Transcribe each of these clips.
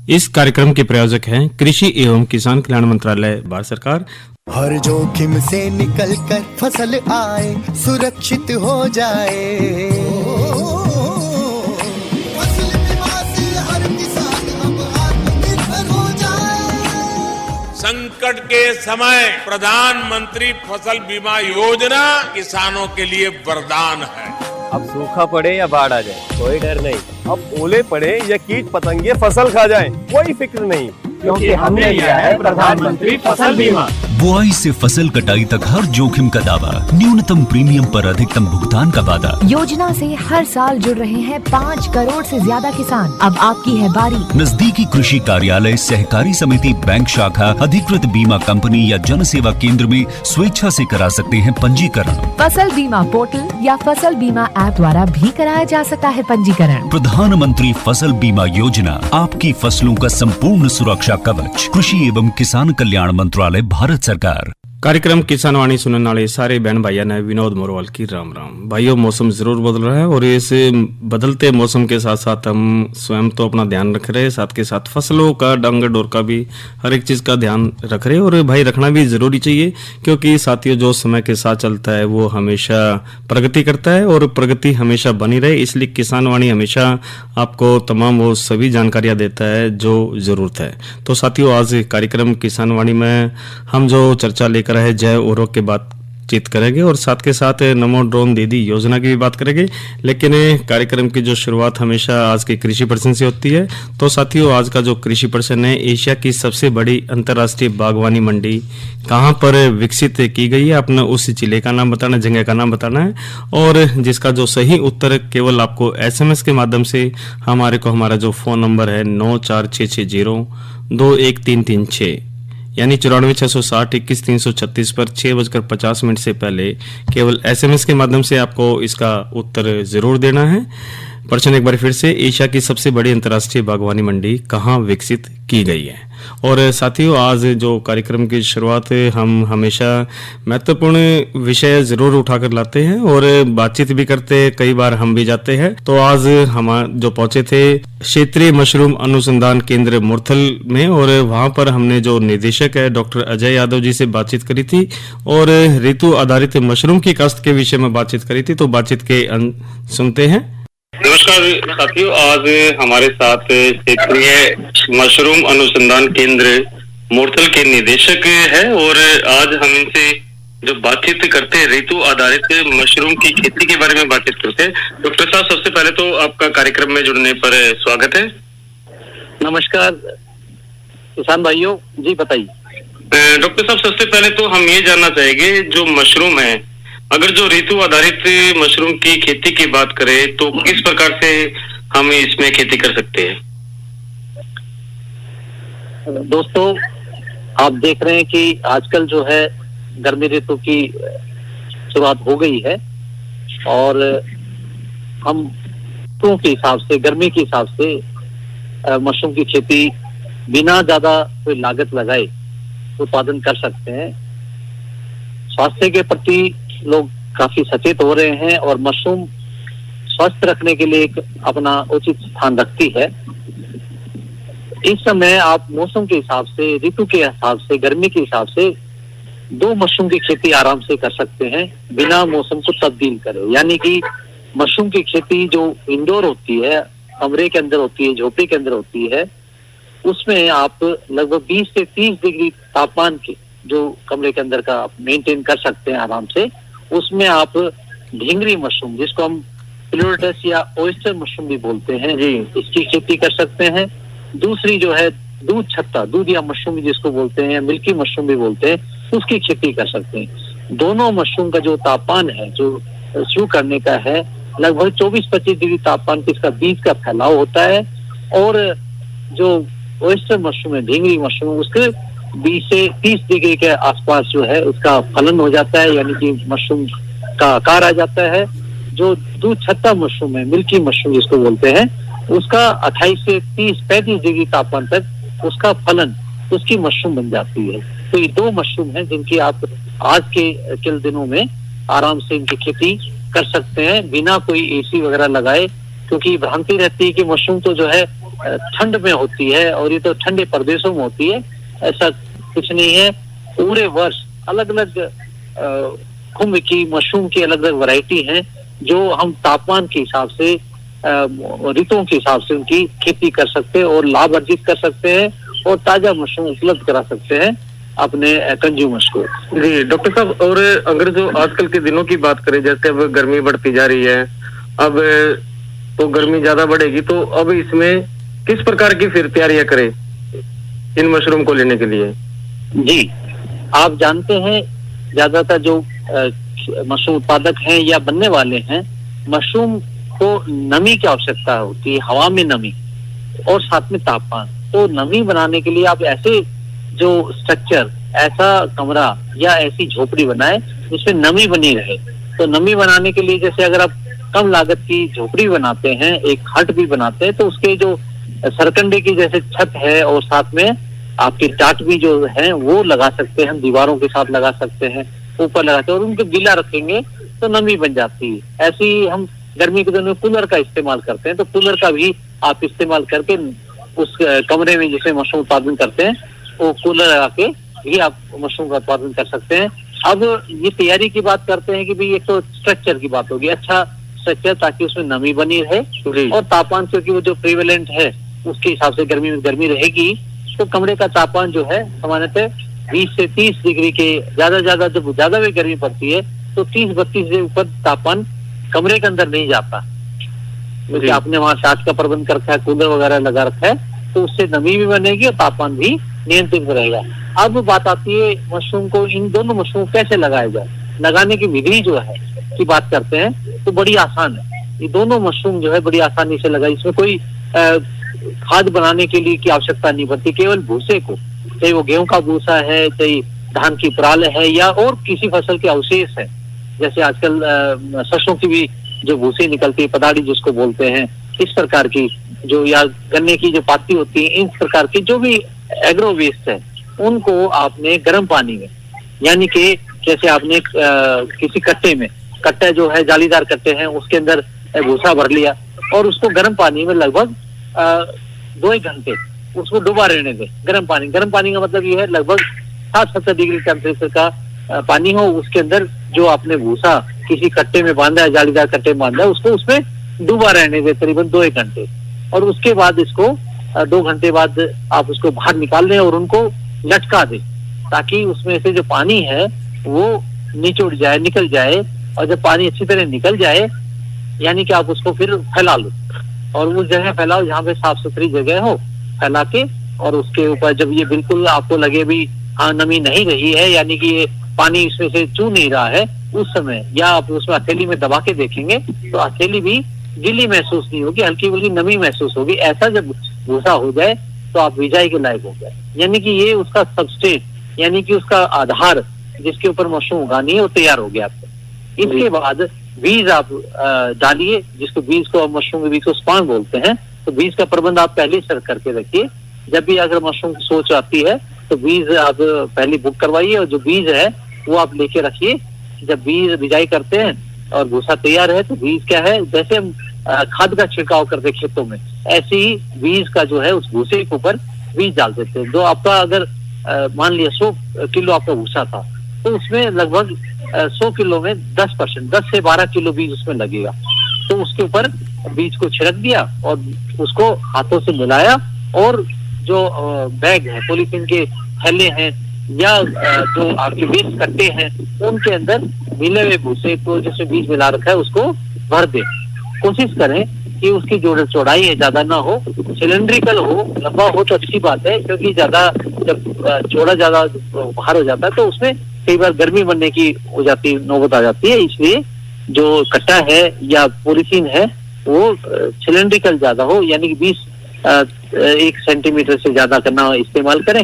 इस कार्यक्रम के प्रायोजक हैं कृषि एवं किसान कल्याण मंत्रालय, भारत सरकार। हर जोखिम से निकल कर फसल आए, सुरक्षित हो जाए, फसल बीमा से हर किसान अब आत्मनिर्भर हो जाए। संकट के समय प्रधानमंत्री फसल बीमा योजना किसानों के लिए वरदान है। अब सूखा पड़े या बाढ़ आ जाए कोई डर नहीं, अब ओले पड़े या कीट पतंगे फसल खा जाए कोई फिक्र नहीं, क्योंकि हमने लिया है प्रधानमंत्री फसल बीमा। बुआई से फसल कटाई तक हर जोखिम का दावा, न्यूनतम प्रीमियम पर अधिकतम भुगतान का वादा। योजना से हर साल जुड़ रहे हैं 5 करोड़ से ज्यादा किसान। अब आपकी है बारी। नजदीकी कृषि कार्यालय, सहकारी समिति, बैंक शाखा, अधिकृत बीमा कंपनी या जन सेवा केंद्र में स्वेच्छा से करा सकते हैं पंजीकरण। फसल बीमा पोर्टल या फसल बीमा ऐप द्वारा भी कराया जा सकता है पंजीकरण। प्रधानमंत्री फसल बीमा योजना, आपकी फसलों का संपूर्ण सुरक्षा कवच। कृषि एवं किसान कल्याण मंत्रालय, भारत सरकार। कार्यक्रम किसान वाणी सुनने वाले सारे बहन भाइयों ने विनोद मोरवाल की राम राम। भाइयों, मौसम जरूर बदल रहा है और इस बदलते मौसम के साथ साथ हम स्वयं तो अपना ध्यान रख रहे हैं, साथ के साथ फसलों का, डांगर डोर का भी, हर एक चीज का ध्यान रख रहे हैं। और भाई रखना भी जरूरी चाहिए, क्योंकि साथियों जो समय के साथ चलता है वो हमेशा प्रगति करता है और प्रगति हमेशा बनी रहे, इसलिए किसान वाणी हमेशा आपको तमाम वो सभी जानकारियां देता है जो जरूरत है। तो साथियों, आज कार्यक्रम किसान वाणी में हम जो चर्चा लेकर है जय उर्वरक के बातचीत करेंगे और साथ के साथ नमो ड्रोन दीदी योजना की भी बात करेंगे। लेकिन कार्यक्रम की जो शुरुआत हमेशा आज के कृषि प्रश्न से होती है। तो साथियों, आज का जो कृषि प्रश्न है, एशिया की सबसे बड़ी अंतर्राष्ट्रीय बागवानी मंडी कहां पर विकसित की गई है? अपना उस जिले का नाम बताना, जगह का नाम बताना है, और जिसका जो सही उत्तर केवल आपको SMS के माध्यम से हमारा जो फोन नंबर है 9466021336 यानी 94,660,21,336 पर 6:50 से पहले केवल SMS के माध्यम से आपको इसका उत्तर जरूर देना है। प्रश्न एक बार फिर से, एशिया की सबसे बड़ी अंतर्राष्ट्रीय बागवानी मंडी कहाँ विकसित की गई है? और साथियों, आज जो कार्यक्रम की शुरुआत हम हमेशा महत्वपूर्ण विषय जरूर उठाकर लाते हैं और बातचीत भी करते हैं, कई बार हम भी जाते हैं। तो आज हम जो पहुंचे थे क्षेत्रीय मशरूम अनुसंधान केंद्र मुरथल में, और वहां पर हमने जो निदेशक है डॉक्टर अजय यादव जी से बातचीत करी थी और ऋतु आधारित मशरूम की काश्त के विषय में बातचीत करी थी। तो बातचीत के सुनते हैं। नमस्कार साथियों, आज हमारे साथ क्षेत्रीय मशरूम अनुसंधान केंद्र मुरथल के निदेशक है और आज हम इनसे जो बातचीत करते हैं ऋतु आधारित मशरूम की खेती के बारे में बातचीत करते हैं। डॉक्टर साहब, सबसे पहले तो आपका कार्यक्रम में जुड़ने पर स्वागत है। नमस्कार किसान भाइयों, जी बताइए। डॉक्टर साहब, सबसे पहले तो हम ये जानना चाहेंगे, जो मशरूम है, अगर जो ऋतु आधारित मशरूम की खेती की बात करें तो किस प्रकार से हम इसमें खेती कर सकते हैं? दोस्तों, आप देख रहे हैं कि आजकल जो है गर्मी ऋतु की शुरुआत हो गई है और हम ऋतुओं के हिसाब से, गर्मी के हिसाब से मशरूम की खेती बिना ज्यादा कोई लागत लगाए उत्पादन कर सकते हैं। स्वास्थ्य के प्रति लोग काफी सचेत हो रहे हैं और मशरूम स्वस्थ रखने के लिए एक अपना उचित स्थान रखती है। इस समय आप मौसम के हिसाब से, ऋतु के हिसाब से, गर्मी के हिसाब से 2 मशरूम की खेती आराम से कर सकते हैं बिना मौसम को तब्दील करे। यानी कि मशरूम की खेती जो इंडोर होती है, कमरे के अंदर होती है, झोपड़ी के अंदर होती है, उसमें आप लगभग 20 से 30 डिग्री तापमान के जो कमरे के अंदर का मेंटेन कर सकते हैं आराम से। उसमें आप ढींगरी मशरूम, जिसको हम प्लूरटस या ओयस्टर मशरूम भी बोलते हैं जी, इसकी खेती कर सकते हैं। दूसरी जो है दूध छत्ता, दूधिया मशरूम जिसको बोलते हैं, मिल्की मशरूम भी बोलते हैं, उसकी खेती कर सकते हैं। दोनों मशरूम का जो तापमान है, जो शुरू करने का है, लगभग 24-25 डिग्री तापमान पे इसका बीज का फैलाव होता है। और जो ओयस्टर मशरूम है, ढींगरी मशरूम, उसके 20 से 30 डिग्री के आसपास जो है उसका फलन हो जाता है, यानी कि मशरूम का आकार आ जाता है। जो दूध छत्ता मशरूम है, मिल्की मशरूम जिसको बोलते हैं, उसका 28 से 30-35 डिग्री तापमान तक उसका फलन, उसकी मशरूम बन जाती है। तो ये 2 मशरूम हैं जिनकी आप आज के दिनों में आराम से इनकी खेती कर सकते हैं बिना कोई AC वगैरह लगाए, क्योंकि भ्रांति रहती है कि मशरूम तो जो है ठंड में होती है और ये तो ठंडे प्रदेशों में होती है, ऐसा कुछ नहीं है। पूरे वर्ष अलग अलग कुंभ की मशरूम की अलग अलग वैरायटी हैं जो हम तापमान के हिसाब से ऋतुओं के हिसाब से उनकी खेती कर सकते हैं और लाभ अर्जित कर सकते हैं और ताजा मशरूम उपलब्ध करा सकते हैं अपने कंज्यूमर्स को। जी डॉक्टर साहब, और अगर जो आजकल के दिनों की बात करें, जैसे अब गर्मी बढ़ती जा रही है, अब तो गर्मी ज्यादा बढ़ेगी, तो अब इसमें किस प्रकार की फिर तैयारियां करें इन मशरूम को लेने के लिए? जी, आप जानते हैं ज्यादातर जो मशरूम उत्पादक हैं या बनने वाले हैं, मशरूम को नमी की आवश्यकता होती है, हवा में नमी और साथ में तापमान। तो नमी बनाने के लिए आप ऐसे जो स्ट्रक्चर, ऐसा कमरा या ऐसी झोपड़ी बनाए जिसमें नमी बनी रहे। तो नमी बनाने के लिए जैसे अगर आप कम लागत की झोपड़ी बनाते हैं, एक हट भी बनाते हैं, तो उसके जो सरकंडे की जैसे छत है और साथ में आपके टाट भी जो है वो लगा सकते हैं, हम दीवारों के साथ लगा सकते हैं, ऊपर लगाते हैं और उनको गीला रखेंगे तो नमी बन जाती है। ऐसे ही हम गर्मी के दिनों में कूलर का इस्तेमाल करते हैं, तो कूलर का भी आप इस्तेमाल करके उस कमरे में जिसमें मशरूम उत्पादन करते हैं वो कूलर लगा के भी आप मशरूम का उत्पादन कर सकते हैं। अब ये तैयारी की बात करते हैं कि भाई एक तो स्ट्रक्चर की बात होगी, अच्छा स्ट्रक्चर ताकि उसमें नमी बनी रहे और तापमान, क्योंकि वो जो प्रिवेलेंट है उसके हिसाब से गर्मी में गर्मी रहेगी, तो कमरे का तापमान जो है सामान्यतः 20 से 30 डिग्री के ज्यादा जब ज्यादा भी गर्मी पड़ती है तो 30-32 से ऊपर तापमान कमरे के अंदर नहीं जाता, क्योंकि आपने वहां छाछ का प्रबंध कर रखा है, कूलर वगैरह लगा रखा है, तो उससे नमी भी बनेगी और तापमान भी नियंत्रित रहेगा। अब बात आती है मशरूम को, इन दोनों मशरूम कैसे लगाया जाए। लगाने की विधि जो है की बात करते हैं तो बड़ी आसान है। ये दोनों मशरूम जो है बड़ी आसानी से लगा, इसमें कोई खाद बनाने के लिए की आवश्यकता नहीं पड़ती, केवल भूसे को, चाहे वो गेहूं का भूसा है, चाहे धान की पराल है या और किसी फसल के अवशेष है, जैसे आजकल सरसों की भी जो भूसी निकलती है, पदाड़ी जिसको बोलते हैं, इस प्रकार की जो, या गन्ने की जो पाती होती है, इन प्रकार की जो भी एग्रो वेस्ट है उनको आपने गर्म पानी में, यानी कि जैसे आपने किसी कट्टे में, कट्टा जो है जालीदार कट्टे हैं उसके अंदर भूसा भर लिया और उसको गर्म पानी में लगभग 2 घंटे उसको डुबा रहने दें। गर्म पानी का मतलब ये है लगभग 60-70 डिग्री टेम्परेचर का पानी हो, उसके अंदर जो आपने भूसा किसी कट्टे में बांधा है, जालीदार कट्टे में बांधा है, उसको उसमें डूबा रहने दे करीबन 2 घंटे, और उसके बाद इसको 2 घंटे बाद आप उसको बाहर निकाल लें और उनको लटका दें ताकि उसमें से जो पानी है वो निकल जाए, और जब पानी अच्छी तरह निकल जाए यानी कि आप उसको फिर फैला लो और उस जगह फैलाओ जहाँ पे साफ सुथरी जगह हो, फैला के, और उसके ऊपर जब ये बिल्कुल आपको लगे भी हाँ नमी नहीं रही है, यानी कि ये पानी इसमें से चू नहीं रहा है, उस समय या आप उसमें हथेली में दबा के देखेंगे तो हथेली भी गीली महसूस नहीं होगी, हल्की फुल्की नमी महसूस होगी। ऐसा जब भूसा हो जाए तो आप बिजाई के लायक हो गए, यानी कि ये उसका सबस्ट्रेट, यानी कि उसका आधार जिसके ऊपर मशरूम उगानी है वो तैयार हो गया आपको। इसके बाद बीज आप डालिए, जिसको बीज को मशरूम के बीज को स्पान बोलते हैं, तो बीज का प्रबंध आप पहले से करके रखिए। जब भी अगर मशरूम की सोच आती है तो बीज आप पहले बुक करवाइए और जो बीज है वो आप लेके रखिए। जब बीज बिजाई करते हैं और भूसा तैयार है तो बीज क्या है, जैसे हम खाद का छिड़काव करते खेतों में, ऐसे ही बीज का जो है उस भूसे के ऊपर बीज डाल देते हैं। जो आपका अगर मान लिया 100 किलो आपका भूसा था तो उसमें लगभग 100 किलो में 10% 10 से 12 किलो बीज उसमें लगेगा। तो उसके ऊपर बीज को छिड़क दिया और उसको हाथों से मिलाया, और जो बैग है, पॉलीथीन के थैले हैं या जो आपके बीज कट्टे हैं उनके अंदर मिले हुए भूसे को जिसमें बीज मिला रखा है उसको भर दे। कोशिश करें कि उसकी जो चौड़ाई है ज्यादा ना हो, सिलेंड्रिकल हो, लंबा हो तो अच्छी बात है, क्योंकि ज्यादा जब चौड़ा ज्यादा बाहर हो जाता है तो उसमें कई बार गर्मी बनने की हो जाती है, नौबत आ जाती है। इसलिए जो कट्टा है या पॉलीथीन है वो सिलेंड्रिकल ज्यादा हो, यानी कि 1 सेंटीमीटर से ज्यादा करना इस्तेमाल करें,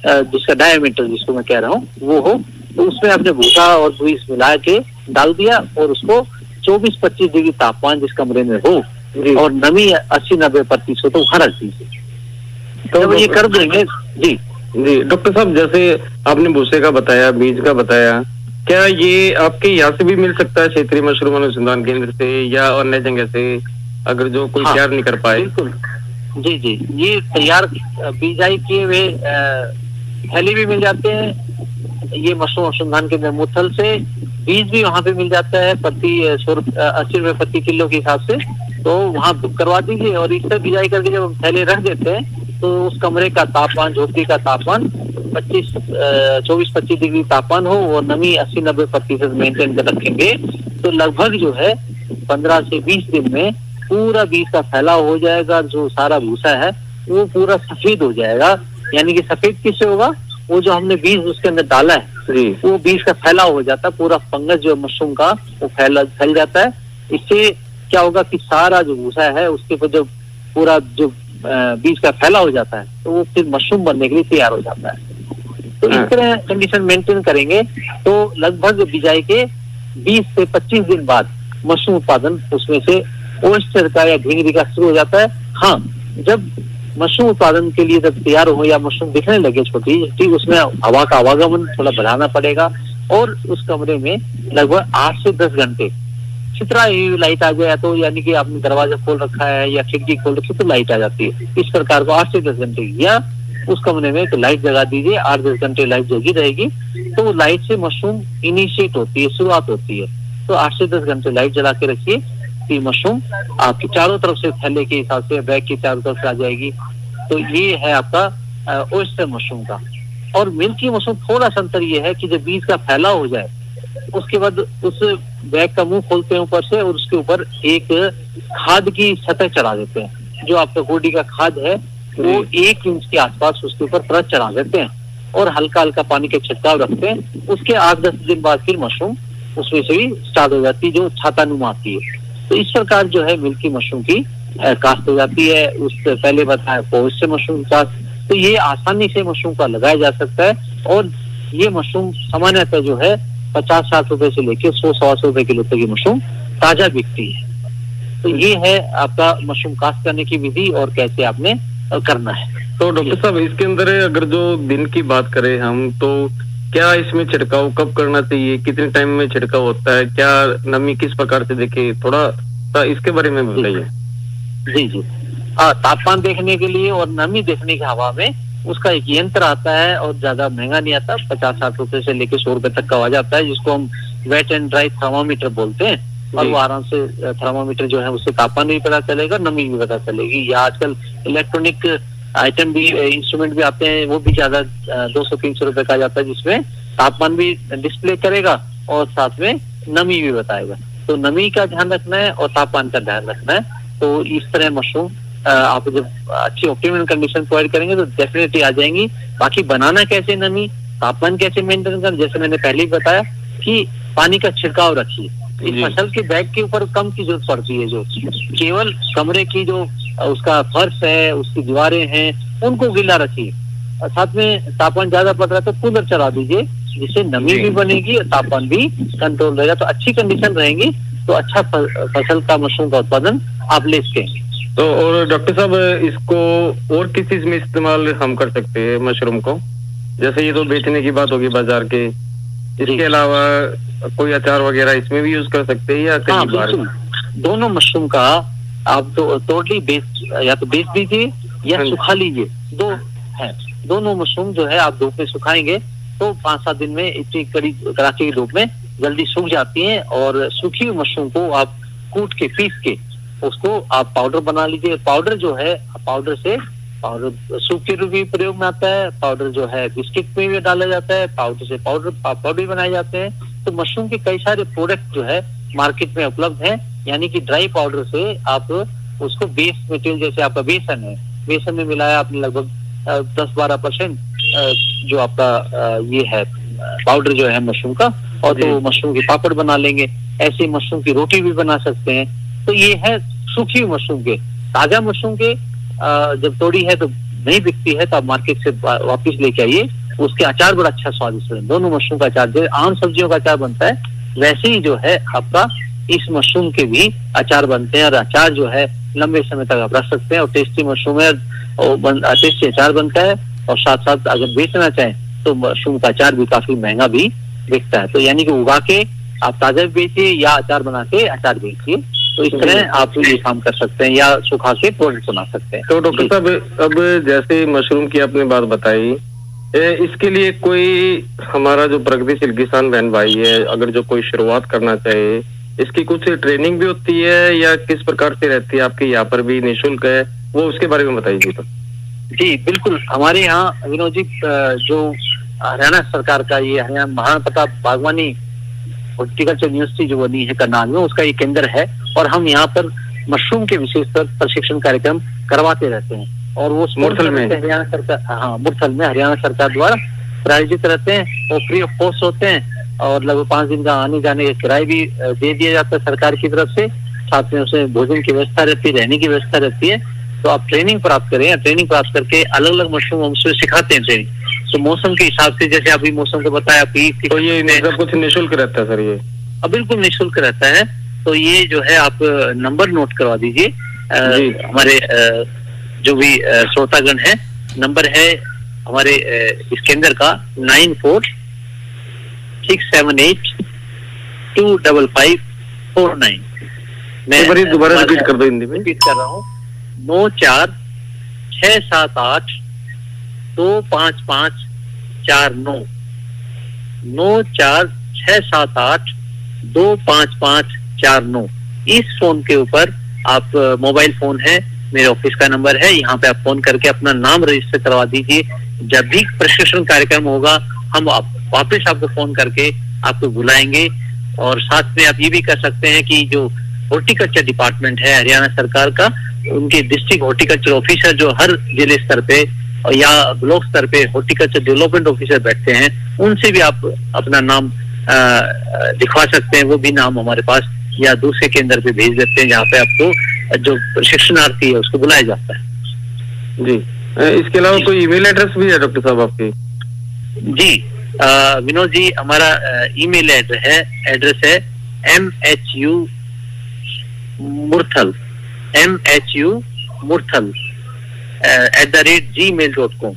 जिसका डायमीटर जिसको मैं कह रहा हूँ वो हो। तो उसमें आपने भूसा और बीज मिला के डाल दिया और उसको 24-25 डिग्री तापमान जिस कमरे में हो और नमी 80-90% हो तो वहां रख दीजिए। तो ये कर देंगे। जी डॉक्टर साहब, जैसे आपने भूसे का बताया, बीज का बताया, क्या ये आपके यहाँ से भी मिल सकता है क्षेत्रीय मशरूम अनुसंधान केंद्र से या अन्य जगह से, अगर जो कोई तैयार नहीं कर पाए? जी जी, ये तैयार बिजाई किए हुए थैले भी मिल जाते हैं। ये मशरूम अनुसंधान केंद्र मुरथल से बीज भी वहाँ पे मिल जाता है प्रति 80 रुपए प्रति किलो के हिसाब से, तो वहाँ बुक करवा दीजिए। और इस तरह बिजाई करके जब हम थैले रख देते हैं तो उस कमरे का तापमान, झोपड़ी का तापमान 24-25 डिग्री तापमान हो और नमी 80-90% मेंटेन कर रखेंगे तो लगभग जो है 15 से 20 दिन में पूरा बीज का फैलाव हो जाएगा। जो सारा भूसा है वो पूरा सफेद हो जाएगा। यानी कि सफेद किससे होगा? वो जो हमने बीज उसके अंदर डाला है वो बीज का फैलाव हो जाता है। पूरा फंगस जो मशरूम का वो फैल जाता है। इससे क्या होगा कि सारा जो भूसा है उसके ऊपर जो पूरा जो बीज का फैला हो जाता है तो वो फिर मशरूम बनने के लिए तैयार हो जाता है। तो इस तरह कंडीशन मेंटेन करेंगे तो लगभग बिजाई के 20 से 25 दिन बाद मशरूम उत्पादन उसमें से ओयस्टर का या झींगरी का शुरू हो जाता है। हाँ, जब मशरूम उत्पादन के लिए जब तैयार हो या मशरूम दिखने लगे छोटी, ठीक उसमें हवा का आवागमन थोड़ा बढ़ाना पड़ेगा और उस कमरे में लगभग 8 से 10 घंटे चित्रा लाइट आ जाए तो यानी कि आपने दरवाजा खोल रखा है या खिड़की खोल रखी तो लाइट आ जाती है। इस प्रकार को 8 से 10 घंटे या उस कमरे में तो लाइट जगा दीजिए। 8-10 घंटे लाइट जगी रहेगी तो वो लाइट से मशरूम इनिशिएट होती है, शुरुआत होती है। तो 8 से 10 घंटे लाइट जला के रखिए कि मशरूम आपकी चारों तरफ से थैले के हिसाब से बैग की चारों तरफ से आ जाएगी। तो ये है आपका ओयस्टर मशरूम का। और मिल्की मशरूम थोड़ा सा अंतर ये है कि जब बीज का फैलाव हो जाए उसके बाद उस बैग का मुंह खोलते हैं ऊपर से और उसके ऊपर एक खाद की सतह चढ़ा देते हैं। जो आपका गोडी का खाद है वो 1 इंच के आसपास उसके ऊपर परत चढ़ा देते हैं और हल्का हल्का पानी के छिड़काव रखते हैं। उसके 8-10 दिन बाद फिर मशरूम उसमें से भी स्टार्ट हो जाती है जो छातानुमा आती है। तो इस प्रकार जो है मिल्की मशरूम की काश्त हो जाती है। उससे पहले बताया ओयस्टर मशरूम की काश्त, तो ये आसानी से मशरूम का लगाया जा सकता है। और ये मशरूम सामान्यतः जो है 50-60 रुपए से लेके 100-125 रुपए किलो तक की मशरूम ताजा बिकती है। तो ये है आपका मशरूम काश्त करने की विधि और कैसे आपने करना है। तो डॉक्टर साहब इसके अंदर अगर जो दिन की बात करें हम, तो क्या इसमें छिड़काव कब करना चाहिए, कितने टाइम में छिड़काव होता है, क्या नमी किस प्रकार से देखे, थोड़ा सा इसके बारे में बताइए। जी जी, तापमान देखने के लिए और नमी देखने के हवा में उसका एक यंत्र आता है और ज्यादा महंगा नहीं आता, 50-60 रुपए से लेके 100 रुपए तक का आ जाता है, जिसको हम वेट एंड ड्राई थर्मामीटर बोलते हैं। और वो आराम से थर्मामीटर जो है उससे तापमान भी पता चलेगा, नमी भी पता चलेगी। या आजकल इलेक्ट्रॉनिक आइटम भी, इंस्ट्रूमेंट भी आते हैं, वो भी ज्यादा 200-300 रुपए का जाता है, जिसमें तापमान भी डिस्प्ले करेगा और साथ में नमी भी बताएगा। तो नमी का ध्यान रखना है और तापमान का ध्यान रखना है। तो इस तरह मशरूम आप जब अच्छी ऑप्टिमल कंडीशन प्रोवाइड करेंगे तो डेफिनेटली आ जाएंगी। बाकी बनाना कैसे, नमी तापमान कैसे मेंटेन कर, जैसे मैंने पहले ही बताया कि पानी का छिड़काव रखिए। इस फसल के बैग के ऊपर कम की जरूरत पड़ती है, जो केवल कमरे की जो उसका फर्श है, उसकी दीवारें हैं, उनको गीला रखिए। और साथ में तापमान ज्यादा पड़ रहा है तो कूलर चला दीजिए, जिससे नमी भी बनेगी और तापमान भी कंट्रोल रहेगा। तो अच्छी कंडीशन रहेंगी तो अच्छा फसल का मशरूम का उत्पादन आप ले सकेंगे। तो और डॉक्टर साहब इसको और किस चीज में इस्तेमाल हम कर सकते हैं मशरूम को? जैसे ये तो बेचने की बात होगी बाजार के, इसके अलावा कोई अचार वगैरह इसमें भी यूज कर सकते हैं या कहीं बाहर? दोनों मशरूम का आप तो टोटली बेच या तो बेच दीजिए या सुखा लीजिए, दो है। दोनों मशरूम जो है आप धूप में सुखाएंगे तो 5-7 दिन में इतनी कड़ी कड़ाके की धूप में जल्दी सूख जाती हैं। और सूखी हुई मशरूम को आप कूट के पीस के उसको आप पाउडर बना लीजिए। पाउडर जो है, पाउडर से पाउडर सूप के रूप में प्रयोग में आता है, पाउडर जो है बिस्किट में भी डाला जाता है, पाउडर से पाउडर भी बनाए जाते हैं। तो मशरूम के कई सारे प्रोडक्ट जो है मार्केट में उपलब्ध है। यानी कि ड्राई पाउडर से आप उसको बेस मटेरियल, जैसे आपका बेसन है, बेसन में मिलाया आपने लगभग 10-12% जो आपका ये है पाउडर जो है मशरूम का, और तो मशरूम के पापड़ बना लेंगे। ऐसे मशरूम की रोटी भी बना सकते हैं। तो ये है सूखी मशरूम के। ताजा मशरूम के जब तोड़ी है तो नहीं बिकती है तो आप मार्केट से वापस लेके आइए, उसके अचार बड़ा अच्छा स्वादिष्ट है। दोनों मशरूम का अचार, जैसे आम सब्जियों का अचार बनता है वैसे ही जो है आपका इस मशरूम के भी अचार बनते हैं। और अचार जो है लंबे समय तक आप रख सकते हैं और टेस्टी मशरूम है और टेस्टी अचार बनता है। और साथ साथ अगर बेचना चाहें तो मशरूम का अचार भी काफी महंगा भी बिकता है। तो यानी कि उगा के आप ताजा भी बेचिए या अचार बना के अचार बेचिए। तो इस तरह आप ये काम कर सकते हैं या सुखा के प्रोडक्ट बना सकते हैं। तो डॉक्टर साहब, अब जैसे मशरूम की आपने बात बताई, इसके लिए कोई हमारा जो प्रगतिशील किसान बहन भाई है, अगर जो कोई शुरुआत करना चाहे, इसकी कुछ ट्रेनिंग भी होती है या किस प्रकार से रहती है? आपके यहाँ पर भी निःशुल्क है, वो उसके बारे में बताइए। तो जी बिल्कुल, हमारे यहाँ विनोद जी जो हरियाणा सरकार का ये हरियाणा महाराणा प्रताप बागवानी हॉर्टिकल्चर यूनिवर्सिटी जो बनी है करनाल में, उसका ये केंद्र है और हम यहाँ पर मशरूम के विशेष पर प्रशिक्षण कार्यक्रम करवाते रहते हैं और वो मुरथल में हरियाणा सरकार, हाँ मुरथल में हरियाणा सरकार द्वारा प्रायोजित रहते हैं और फ्री ऑफ कॉस्ट होते हैं और लगभग 5 दिन का आने जाने का किराया भी दे दिया जाता है सरकार की तरफ से। साथ में उसमें भोजन की व्यवस्था रहती है, रहने की व्यवस्था रहती है। तो आप ट्रेनिंग प्राप्त करें, ट्रेनिंग प्राप्त करके अलग अलग मशरूम हम उसमें सिखाते हैं ट्रेनिंग। तो मौसम के हिसाब से, जैसे अभी मौसम को बताया आपकी, तो ये मतलब कुछ निःशुल्क रहता है सर? ये बिल्कुल निःशुल्क रहता है। तो ये जो है आप नंबर नोट करवा दीजिए, हमारे जो भी श्रोतागण है, नंबर है हमारे इस केंद्र का 9467825549। मैं दोबारा रिपीट कर दो हिंदी में। रिपीट कर रहा हूँ, 9467825549, 9467825549। इस फोन के ऊपर आप, मोबाइल फोन है, मेरे ऑफिस का नंबर है, यहाँ पे आप फोन करके अपना नाम रजिस्टर करवा दीजिए। जब भी प्रशिक्षण कार्यक्रम होगा हम वापस आपको फोन करके आपको बुलाएंगे। और साथ में आप ये भी कर सकते हैं कि जो हॉर्टिकल्चर डिपार्टमेंट है हरियाणा सरकार का, उनके डिस्ट्रिक्ट हॉर्टिकल्चर ऑफिसर जो हर जिले स्तर पे या ब्लॉक स्तर पे हॉर्टिकल्चर डेवलपमेंट ऑफिसर बैठते हैं, उनसे भी आप अपना नाम दिखवा सकते हैं। वो भी नाम हमारे पास या दूसरे केंद्र पे भेज देते हैं जहाँ पे आपको जो प्रशिक्षणार्थी है उसको बुलाया जाता है। जी, इसके अलावा कोई ईमेल एड्रेस भी है डॉक्टर साहब आपके? जी विनोद जी, हमारा ईमेल एड्रेस है MHU Murthal @gmail.com।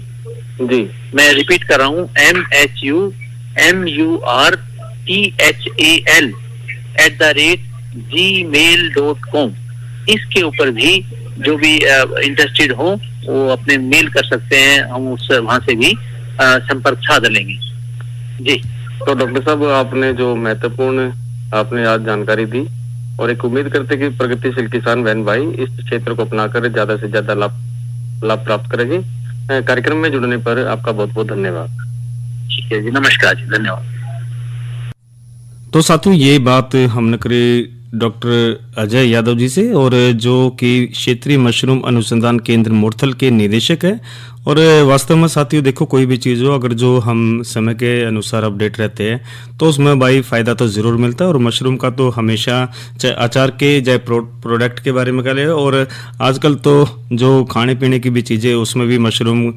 जी, मैं रिपीट कर रहा हूँ, MHUMURTHAL @gmail.com। इसके ऊपर भी जो भी इंटरेस्टेड हो वो अपने मेल कर सकते हैं, हम उससे वहां से भी संपर्क साध लेंगे। जी, तो डॉक्टर साहब, आपने जो महत्वपूर्ण आपने आज जानकारी दी और एक उम्मीद करते कि प्रगतिशील किसान बहन भाई इस क्षेत्र को अपनाकर ज्यादा से ज्यादा लाभ प्राप्त करेंगे। कार्यक्रम में जुड़ने पर आपका बहुत बहुत धन्यवाद। ठीक है जी, नमस्कार जी, धन्यवाद। तो साथियों, ये बात हमने करी डॉक्टर अजय यादव जी से, और जो कि क्षेत्रीय मशरूम अनुसंधान केंद्र मुरथल के निदेशक है। और वास्तव में साथियों देखो, कोई भी चीज़ हो, अगर जो हम समय के अनुसार अपडेट रहते हैं तो उसमें भाई फ़ायदा तो ज़रूर मिलता है। और मशरूम का तो हमेशा, चाहे अचार के चाहे प्रोडक्ट के बारे में कह ले, और आजकल तो जो खाने पीने की भी चीज़ें उसमें भी मशरूम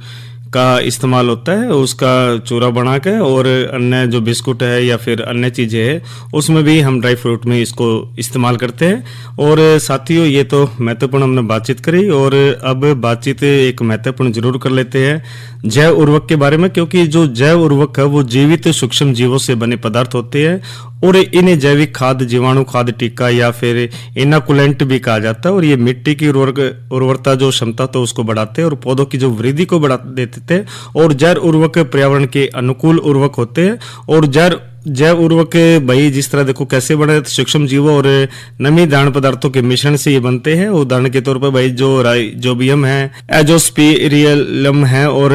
का इस्तेमाल होता है, उसका चूरा बना के, और अन्य जो बिस्कुट है या फिर अन्य चीज़ें हैं उसमें भी हम ड्राई फ्रूट में इसको इस्तेमाल करते हैं। और साथियों, ये तो महत्वपूर्ण हमने बातचीत करी, और अब बातचीत एक महत्वपूर्ण जरूर कर लेते हैं जैव उर्वरक के बारे में, क्योंकि जो जैव उर्वरक है वो जीवित सूक्ष्म जीवों से बने पदार्थ होते हैं और इन्हें जैविक खाद, जीवाणु खाद, टीका या फिर इनाकुलेंट भी कहा जाता है। और ये मिट्टी की उर्वरता जो क्षमता तो उसको बढ़ाते हैं और पौधों की जो वृद्धि को बढ़ा देते हैं। और जैव उर्वरक पर्यावरण के अनुकूल उर्वरक होते हैं। और जैव उर्वरक भाई जिस तरह देखो कैसे बने, सूक्ष्म जीवों और नमी दान पदार्थों के मिश्रण से ये बनते हैं। उदाहरण के तौर पर भाई जो राइजोबियम है, एजोस्पिरियलम है, और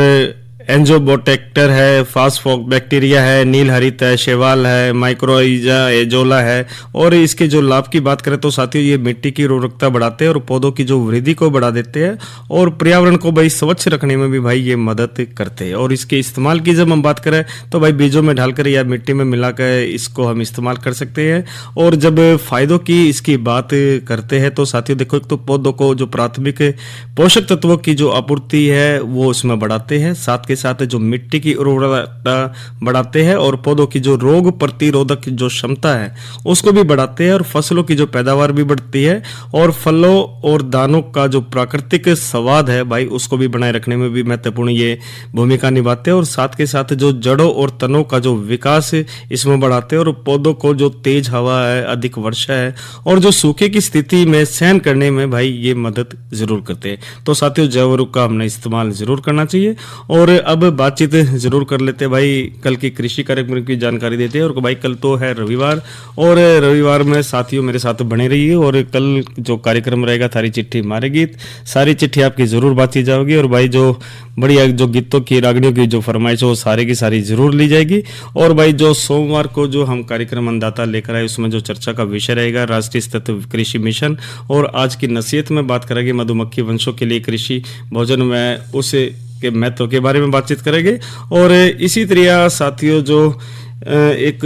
एंजोबोटेक्टर है, फास्फोबैक्टीरिया है, नील हरित है, शैवाल है, माइक्रोइजा एजोला है। और इसके जो लाभ की बात करें तो साथियों, ये मिट्टी की उर्वरकता बढ़ाते हैं और पौधों की जो वृद्धि को बढ़ा देते हैं और पर्यावरण को भाई स्वच्छ रखने में भी भाई ये मदद करते हैं। और इसके इस्तेमाल की जब हम बात करें तो भाई बीजों में डालकर या मिट्टी में मिलाकर इसको हम इस्तेमाल कर सकते हैं। और जब फायदों की इसकी बात करते हैं तो साथियों देखो, एक तो पौधों को जो प्राथमिक पोषक तत्वों की जो आपूर्ति है वो उसमें बढ़ाते हैं, साथ के के साथ जो मिट्टी की उर्वरता बढ़ाते हैं और पौधों की जो रोग प्रतिरोधक जो क्षमता है उसको भी बढ़ाते हैं और फसलों की जो पैदावार भी बढ़ती है और फलों और दानों का जो प्राकृतिक स्वाद है भाई उसको भी बनाए रखने में भी महत्वपूर्ण ये भूमिका निभाते हैं और साथ के साथ जो जड़ों और तनों का जो विकास इसमें बढ़ाते हैं और पौधों को जो तेज हवा है, अधिक वर्षा है और जो सूखे की स्थिति में सहन करने में भाई ये मदद जरूर करते हैं। तो साथियों जैव उर्वरक का हमने इस्तेमाल जरूर करना चाहिए। और अब बातचीत जरूर कर लेते हैं भाई, कल की कृषि कार्यक्रम की जानकारी देते हैं। और भाई कल तो है रविवार और रविवार में साथियों मेरे साथ बने रहिए और कल जो कार्यक्रम रहेगा थारी चिट्ठी मारे गीत, सारी चिट्ठी आपकी जरूर बातचीत जाओगी और भाई जो बढ़िया जो गीतों की रागनियों की जो फरमाइश हो सारी की सारी जरूर ली जाएगी। और भाई जो सोमवार को जो हम कार्यक्रम अन्नदाता लेकर आए उसमें जो चर्चा का विषय रहेगा राष्ट्रीय स्तर कृषि मिशन और आज की नसीहत में बात करेंगे मधुमक्खी वंशों के लिए कृषि भोजन में उस के महत्व के बारे में बातचीत करेंगे। और इसी तरह साथियों जो एक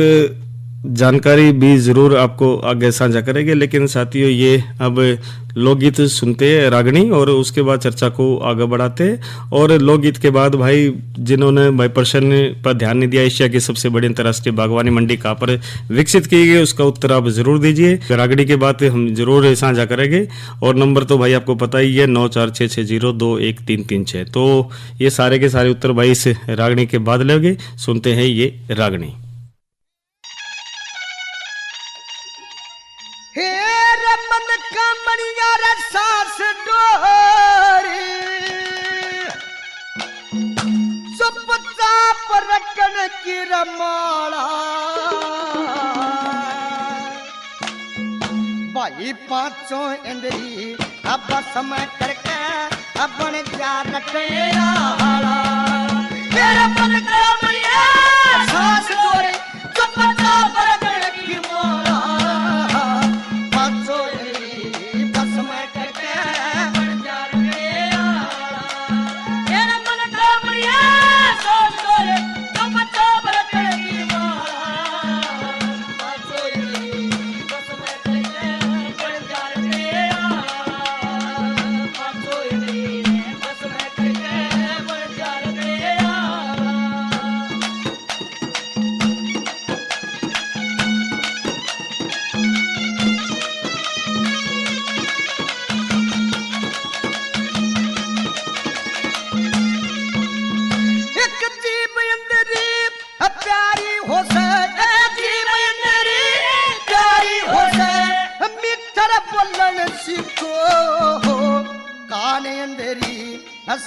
जानकारी भी जरूर आपको आगे साझा करेंगे, लेकिन साथियों ये अब लोकगीत सुनते हैं रागनी और उसके बाद चर्चा को आगे बढ़ाते हैं। और लोकगीत के बाद भाई जिन्होंने भाई प्रश्न पर ध्यान नहीं दिया, एशिया की सबसे बड़ी अंतर्राष्ट्रीय बागवानी मंडी कहाँ पर विकसित की गई उसका उत्तर आप जरूर दीजिए। रागनी के बाद हम जरूर साझा करेंगे और नंबर तो भाई आपको पता ही है 9466021336। तो ये सारे के सारे उत्तर भाई इस रागनी के बाद लेंगे। सुनते हैं ये रागनी। मन कमरिया रे सास डोरी सुपचा परकन की रमाला भाई पांचों इंद्री अब समय करके अपन जा रखेला मेरा मन कमरिया सास डोरी सुपचा परकन की माला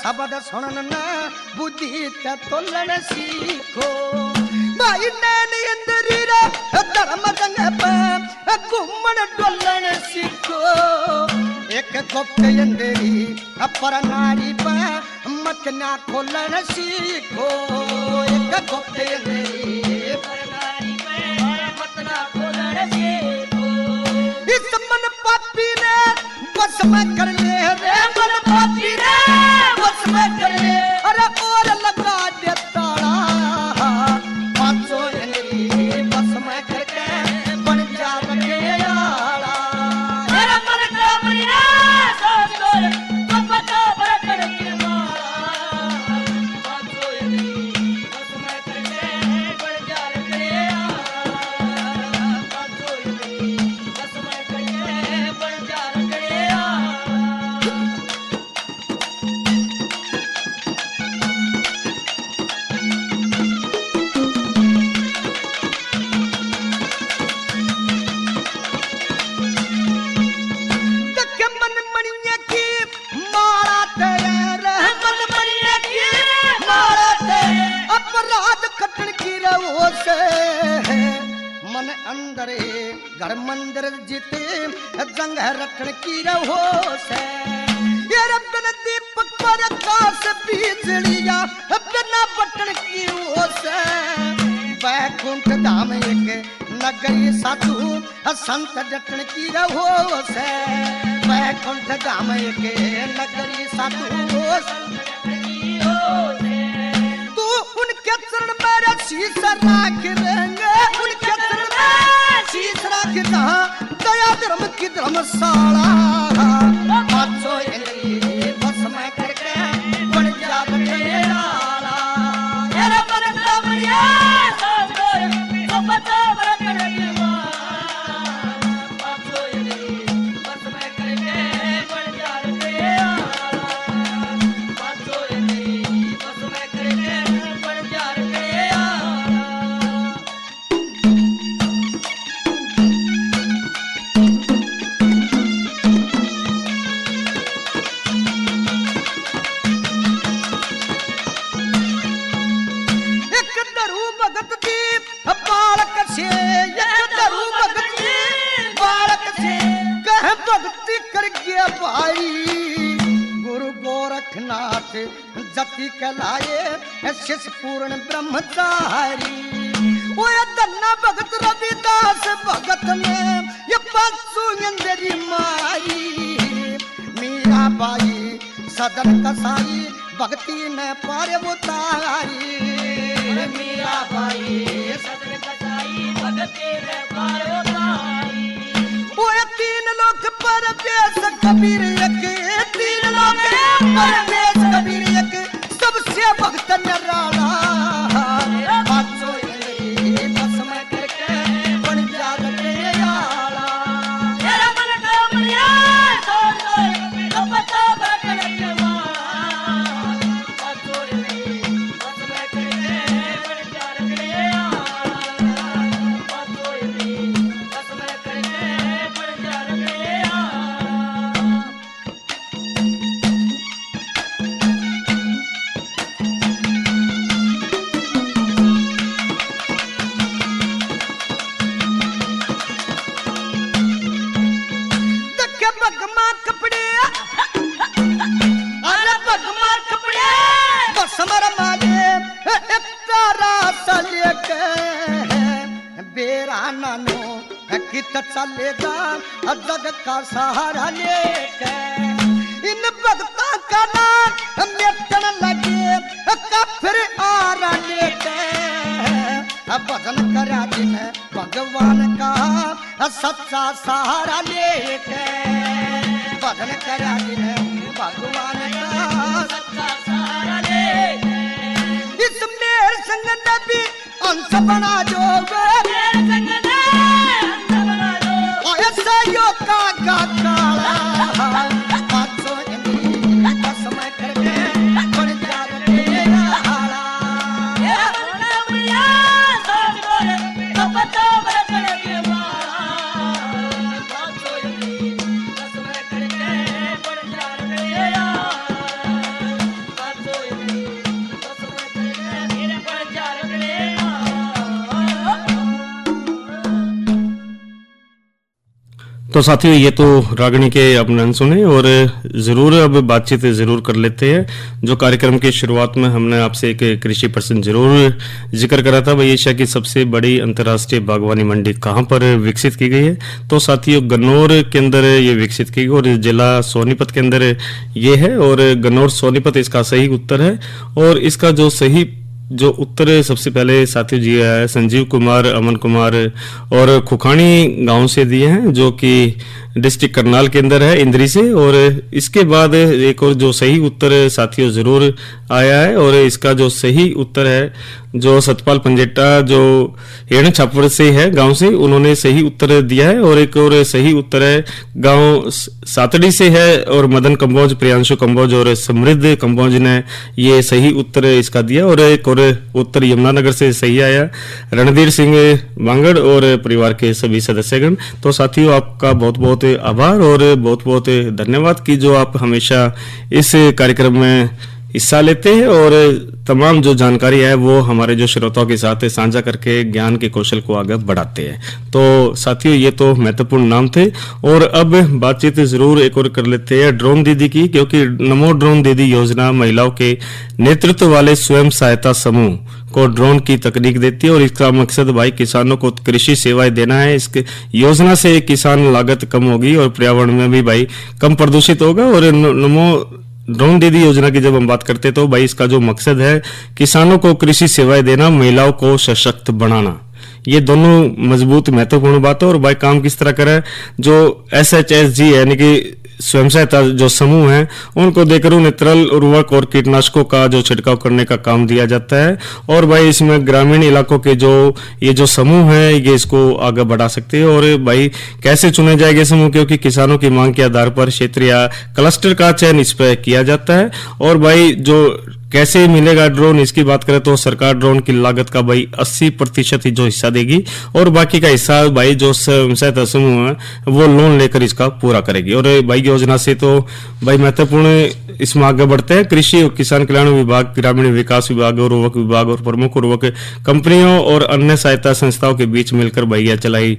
शब्द सुनन बुद्धि तोलन सीखो भाई नैन इंद्री रे धर्म जंग पे घूमन डोलन सीखो एक गुप्त इंद्री पर नारी पे मतना खोलन सीखो एक गुप्त इंद्री पर नारी पे मतना खोलन सीखो इस मन पापी ने बस में कर ले रे मन पापी ने अरे और लगा दे ताला पांचों इंद्री बस में करके बन जा रखेला मेरा मन कमरिया सास डोरी सुपचा परकन की माला पांचों इंद्री बस में करके बन जा रखेला पांचों इंद्री बस में करके बन जा रखेला। मन अंदर घर मंदिर जीते जंग रखन की रहो से ये रबन दीपक पर आकाश बिजलिया बिना बटन की हो से बैकुंठ धाम एक नगरी साधु संत जटन की रहो से बैकुंठ धाम एक नगरी साधु संत जटन की हो से तू उनके चरण मेरे शीश राख लेंगे उनके चरण में शीश राख दया धर्म की धर्मशाला पांचों इंद्री बस में करके बन जा रखेला भाई गुरु गोरखनाथ जति कहलाए शिष पूर्ण ब्रह्मचारी। वो धन्ना भगत रविदास भगत में ये पशु इंद्री माई। मीरा बाई सदन कसाई भक्ति ने पार उतारी। मीरा बाई सदन कसाई भक्ति ने पार उतारी। वो तीन लोग परदेश कबीर एक, तीन लोग परदेश कबीर एक, सबसे भक्त निराला। बाजो इंद्री बस में करके बन जा रहे आला। तेरा मन का मरिया तो पता बकड़ के मां। बाजो इंद्री बस में करके बन जा रहे आला। बाजो इंद्री बस में करके बन जा रहे आला। देखे भगमा कपड़े, अरे भगमा कपड़े बस मर माले एक तारा सले के बेरा नानो कित चलेगा जग का सहारा लेके। इन भक्ता का नाम मेटन लगे कफिर आरा लेके। भजन करा दिन भगवान का सच्चा सहारा लेके। भजन करा दिन भगवान का सच्चा सहारा लेके। इस मेरे संग नबी अंश बना जो मेरे संग अंश बना जो ऐसा यो का काला। बातों इंद्री बस में करके बन जा रहे आला। तो साथियों ये तो रागनी के अपने सुने और ज़रूर अब बातचीत ज़रूर कर लेते हैं। जो कार्यक्रम की शुरुआत में हमने आपसे एक कृषि प्रश्न जरूर जिक्र करा था, भाई एशिया की सबसे बड़ी अंतर्राष्ट्रीय बागवानी मंडी कहाँ पर विकसित की गई है। तो साथियों गन्नौर के अंदर ये विकसित की गई और जिला सोनीपत के अंदर ये है और गन्नौर सोनीपत इसका सही उत्तर है। और इसका जो उत्तर सबसे पहले साथियों जी है संजीव कुमार, अमन कुमार और खुखानी गांव से दिए हैं, जो कि डिस्ट्रिक्ट करनाल के अंदर है इंद्री से। और इसके बाद एक और जो सही उत्तर साथियों जरूर आया है और इसका जो सही उत्तर है जो सतपाल पंजेटा जो हेड़ छापर से है गांव से, उन्होंने सही उत्तर दिया है। और एक और सही उत्तर है गांव सातड़ी से है और मदन कंबोज, प्रियांशु कंबोज और समृद्ध कंबोज ने ये सही उत्तर इसका दिया। और एक और उत्तर यमुनानगर से सही आया रणधीर सिंह बांगड़ और परिवार के सभी सदस्यगण। तो साथियों आपका बहुत बहुत आभार और बहुत बहुत धन्यवाद कि जो आप हमेशा इस कार्यक्रम में हिस्सा लेते हैं और तमाम जो जानकारी है वो हमारे जो श्रोताओं के साथ साझा करके ज्ञान के कौशल को आगे बढ़ाते हैं। तो साथियों ये तो महत्वपूर्ण नाम थे और अब बातचीत जरूर एक और कर लेते हैं ड्रोन दीदी की, क्योंकि नमो ड्रोन दीदी योजना महिलाओं के नेतृत्व वाले स्वयं सहायता समूह को ड्रोन की तकनीक देती है और इसका मकसद भाई किसानों को कृषि सेवाएं देना है। इस योजना से किसान लागत कम होगी और पर्यावरण में भी भाई कम प्रदूषित होगा। और नमो ड्रोन दीदी योजना की जब हम बात करते हैं तो भाई इसका जो मकसद है किसानों को कृषि सेवाएं देना, महिलाओं को सशक्त बनाना, ये दोनों मजबूत महत्वपूर्ण बात है। और भाई काम किस तरह करें, जो SHSG यानी कि स्वयं सहायता जो समूह है उनको देकर उन्हें तरल उर्वरक और कीटनाशकों का जो छिड़काव करने का काम दिया जाता है। और भाई इसमें ग्रामीण इलाकों के ये जो समूह है ये इसको आगे बढ़ा सकते हैं। और भाई कैसे चुने जाएंगे समूह, क्योंकि किसानों की मांग के आधार पर क्षेत्र या क्लस्टर का चयन इस पर किया जाता है। और भाई जो कैसे मिलेगा ड्रोन, इसकी बात करें तो सरकार ड्रोन की लागत का भाई 80% ही जो हिस्सा देगी और बाकी का हिस्सा भाई जो सहायता समूह है वो लोन लेकर इसका पूरा करेगी। और भाई योजना से तो भाई महत्वपूर्ण इसमें आगे बढ़ते हैं कृषि और किसान कल्याण विभाग, ग्रामीण विकास विभाग, उर्वरक विभाग और प्रमुख उर्वरक कंपनियों और अन्य सहायता संस्थाओं के बीच मिलकर भाई यह चलाई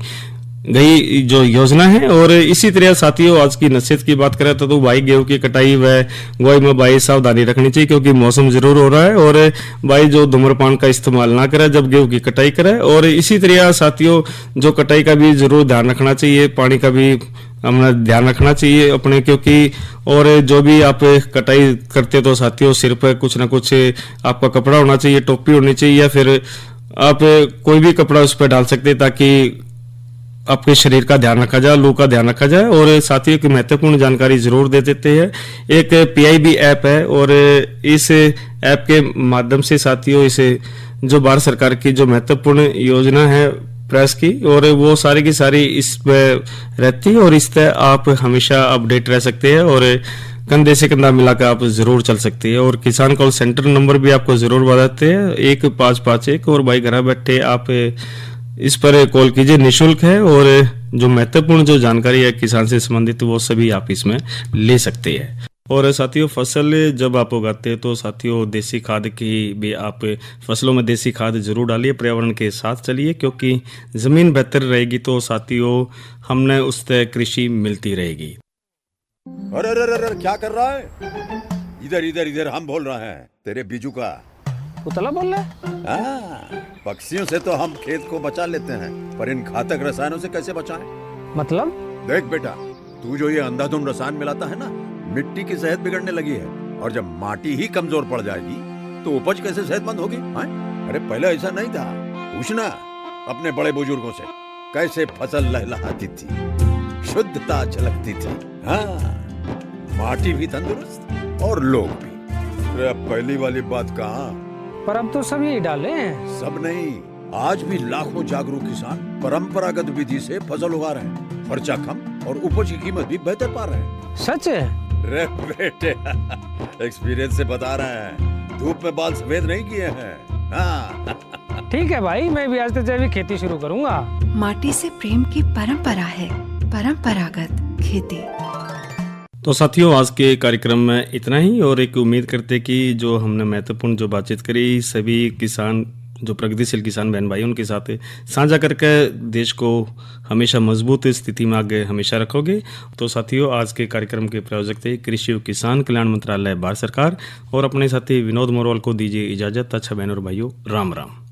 गई जो योजना है। और इसी तरह साथियों आज की नसीहत की बात करें तो भाई गेहूं की कटाई व बुआई में भाई सावधानी रखनी चाहिए, क्योंकि मौसम जरूर हो रहा है। और भाई जो धूम्रपान का इस्तेमाल ना करे जब गेहूं की कटाई करे। और इसी तरह साथियों जो कटाई का भी जरूर ध्यान रखना चाहिए, पानी का भी हमें ध्यान रखना चाहिए अपने, क्योंकि और जो भी आप कटाई करते तो साथियों सिर पर कुछ ना कुछ आपका कपड़ा होना चाहिए, टोपी होनी चाहिए, या फिर आप कोई भी कपड़ा उस पर डाल सकते हैं ताकि आपके शरीर का ध्यान रखा जाए, लू का ध्यान रखा जाए। और साथियों की महत्वपूर्ण जानकारी जरूर दे देते हैं। एक PIB ऐप है और इस ऐप के माध्यम से साथियों इसे जो भारत सरकार की जो महत्वपूर्ण योजना है प्रेस की, और वो सारी की सारी इस पे रहती है। और इस तरह आप हमेशा अपडेट रह सकते हैं और कंधे से कंधा मिलाकर आप जरूर चल सकते हैं। और किसान कॉल सेंटर नंबर भी आपको जरूर बताते हैं 1551। और भाई घर बैठे आप इस पर कॉल कीजिए, निःशुल्क है। और जो महत्वपूर्ण जो जानकारी है किसान से संबंधित वो सभी आप इसमें ले सकते हैं। और साथियों फसल जब आप उगाते हैं तो साथियों देसी खाद की भी आप फसलों में देसी खाद जरूर डालिए, पर्यावरण के साथ चलिए, क्योंकि जमीन बेहतर रहेगी तो साथियों हमने उससे कृषि मिलती रहेगी। अरे अरे अरे क्या कर रहा है? इधर इधर इधर हम बोल रहे हैं तेरे बीजू का। उतला बोल रहा है? हाँ, पक्षियों से तो हम खेत को बचा लेते हैं, पर इन घातक रसायनों से कैसे बचाएं? मतलब? देख बेटा, तू जो ये अंधाधुंध रसायन मिलाता है ना, मिट्टी की सेहत बिगड़ने लगी है। और जब माटी ही कमजोर पड़ जाएगी तो उपज कैसे सेहतमंद होगी? अरे पहले ऐसा नहीं था। पूछना अपने बड़े बुजुर्गों से, कैसे फसल लहलहाती थी, शुद्धता झलकती थी। हाँ, माटी भी तंदुरुस्त और लोग भी। अरे अब पहली वाली बात कहाँ? पर अब तो सब यही डाले हैं। सब नहीं, आज भी लाखों जागरूक किसान परंपरागत विधि से फसल उगा रहे हैं। खर्चा कम और उपज की कीमत भी बेहतर पा रहे हैं। सच है? रे बेटे एक्सपीरियंस से बता रहे हैं, धूप में बाल सफेद नहीं किए हैं। हाँ। ठीक है भाई, मैं भी आज से जैविक खेती शुरू करूंगा। माटी से प्रेम की परंपरा है, परंपरागत खेती। तो साथियों आज के कार्यक्रम में इतना ही। और एक उम्मीद करते कि जो हमने महत्वपूर्ण जो बातचीत करी सभी किसान जो प्रगतिशील किसान बहन भाई उनके साथ साझा करके देश को हमेशा मजबूत स्थिति में आगे हमेशा रखोगे। तो साथियों आज के कार्यक्रम के प्रायोजक थे कृषि और किसान कल्याण मंत्रालय भारत सरकार। और अपने साथी विनोद मोरवाल को दीजिए इजाजत। अच्छा बहनों और भाइयों, राम राम।